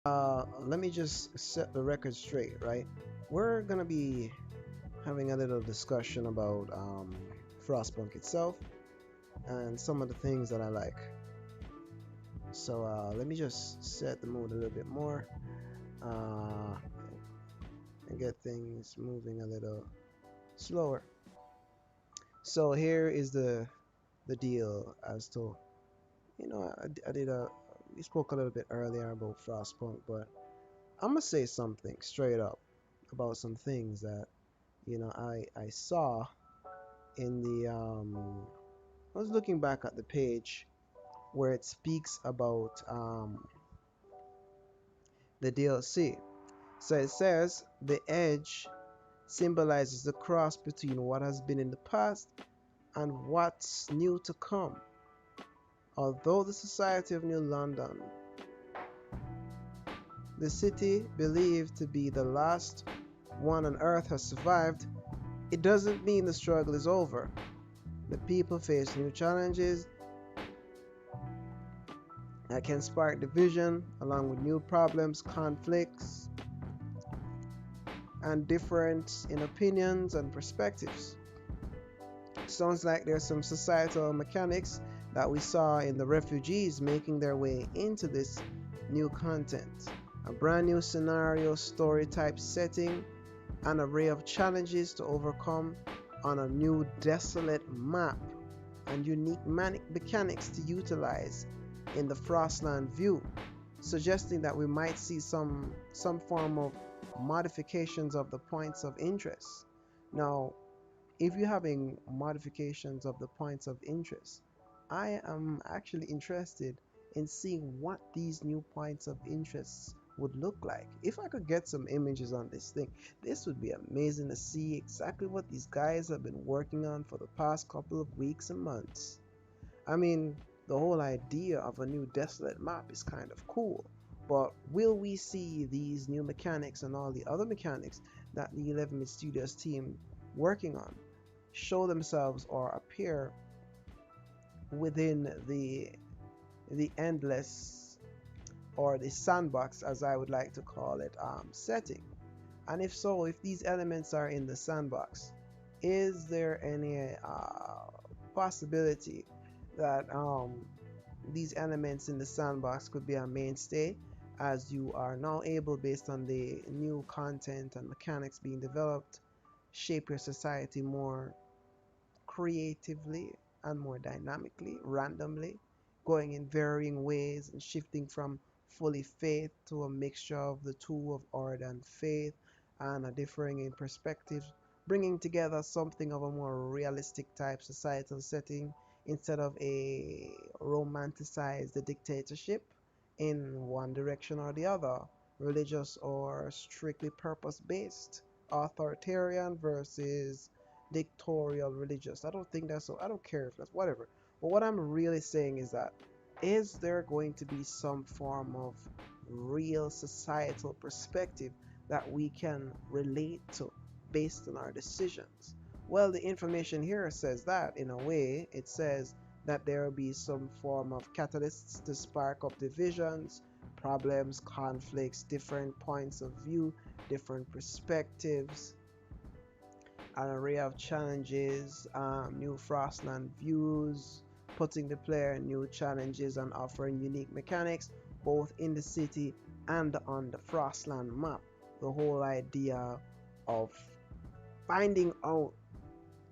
Let me just set the record straight, right? We're gonna be having a little discussion about Frostpunk itself and some of the things that I like. So let me just set the mood a little bit more uh, and get things moving a little slower. So here is the deal as to, I did a we spoke a little bit earlier about Frostpunk, but I'm gonna say something straight up about some things that I saw in the I was looking back at the page where it speaks about the DLC. So it says the edge symbolizes the cross between what has been in the past and what's new to come. Although the Society of New London, the city believed to be the last one on Earth, has survived, it doesn't mean the struggle is over. The people face new challenges that can spark division, along with new problems, conflicts, and difference in opinions and perspectives. Sounds like there's some societal mechanics that we saw in the refugees making their way into this new content. A brand new scenario, story type setting, an array of challenges to overcome on a new desolate map, and unique mechanics to utilize in the Frostland view, suggesting that we might see some form of modifications of the points of interest. Now, if you're having modifications of the points of interest, I am actually interested in seeing what these new points of interest would look like. If I could get some images on this thing, this would be amazing to see exactly what these guys have been working on for the past couple of weeks and months. I mean, the whole idea of a new desolate map is kind of cool, but will we see these new mechanics and all the other mechanics that the 11-bit Studios team working on show themselves or appear within the endless, or the sandbox as I would like to call it, setting? And if so, if these elements are in the sandbox, is there any possibility that these elements in the sandbox could be a mainstay, as you are now able, based on the new content and mechanics being developed, shape your society more creatively and more dynamically, randomly, going in varying ways and shifting from fully faith to a mixture of the two of art and faith, and a differing in perspectives, bringing together something of a more realistic type societal setting instead of a romanticized dictatorship in one direction or the other, religious or strictly purpose based, authoritarian versus dictatorial religious. I don't think that's so. I don't care if that's whatever. But what I'm really saying is that, is there going to be some form of real societal perspective that we can relate to based on our decisions? Well, the information here says that, in a way, it says that there will be some form of catalysts to spark up divisions, problems, conflicts, different points of view, different perspectives, an array of challenges, new Frostland views, putting the player in new challenges and offering unique mechanics both in the city and on the Frostland map. The whole idea of finding out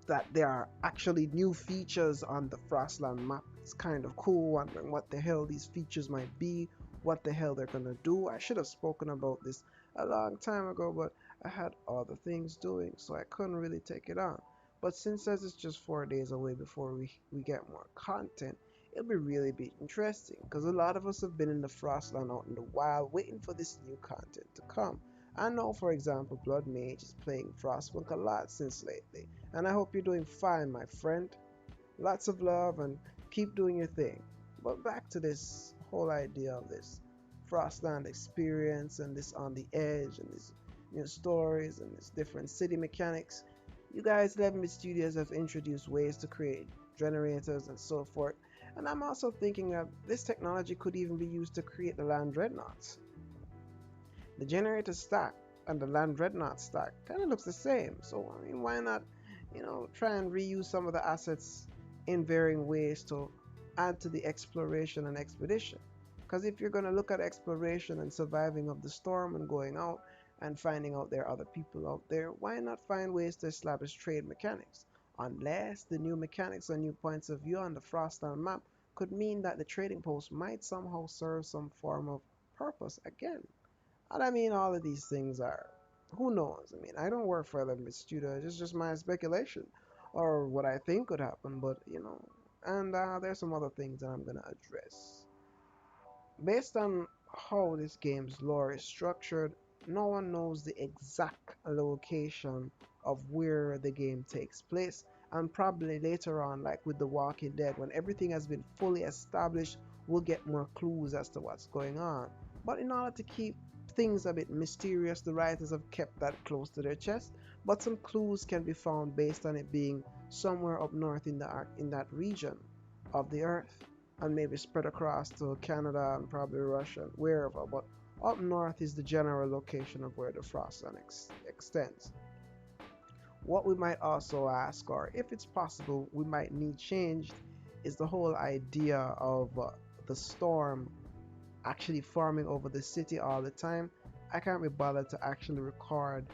that there are actually new features on the Frostland map is kind of cool, wondering what the hell these features might be, what the hell they're gonna do. I should have spoken about this a long time ago, but I had other things doing, so I couldn't really take it on. But since as it's just 4 days away before we get more content, it'll be interesting because a lot of us have been in the Frostland out in the wild waiting for this new content to come. I know, for example, Blood Mage is playing Frostpunk a lot since lately, and I hope you're doing fine, my friend. Lots of love and keep doing your thing. But back to this whole idea of this Frostland experience and this on the edge and these new stories and this different city mechanics. You guys, 11-bit Studios, have introduced ways to create generators and so forth. And I'm also thinking that this technology could even be used to create the land dreadnoughts. The generator stack and the land dreadnought stack kind of looks the same. So I mean, why not, try and reuse some of the assets in varying ways to add to the exploration and expedition? Because if you're going to look at exploration and surviving of the storm and going out and finding out there are other people out there, why not find ways to establish trade mechanics? Unless the new mechanics and new points of view on the Frostland map could mean that the trading post might somehow serve some form of purpose again. And I mean, all of these things are, who knows? I mean, I don't work for them, Studio. It's just my speculation or what I think could happen, but and there's some other things that I'm gonna address. Based on how this game's lore is structured, no one knows the exact location of where the game takes place, and probably later on, like with The Walking Dead, when everything has been fully established, we'll get more clues as to what's going on. But in order to keep things a bit mysterious, the writers have kept that close to their chest, but some clues can be found based on it being somewhere up north in that region of the earth, and maybe spread across to Canada and probably Russia, wherever. But up north is the general location of where the Frostland extends. What we might also ask, or if it's possible, we might need changed, is the whole idea of the storm actually forming over the city all the time. I can't be bothered to actually record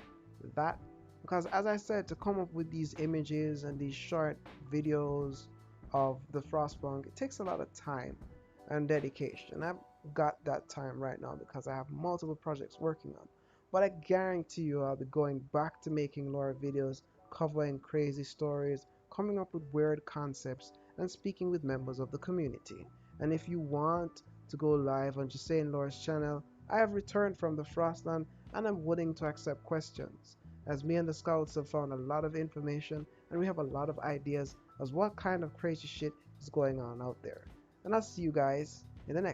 that because, as I said, to come up with these images and these short videos of the Frostpunk, it takes a lot of time and dedication. I've got that time right now because I have multiple projects working on. But I guarantee you I'll be going back to making lore videos, covering crazy stories, coming up with weird concepts, and speaking with members of the community. And if you want to go live on Jusayin Lore's channel, I have returned from the Frostland and I'm willing to accept questions, as me and the scouts have found a lot of information and we have a lot of ideas as what kind of crazy shit is going on out there. And I'll see you guys in the next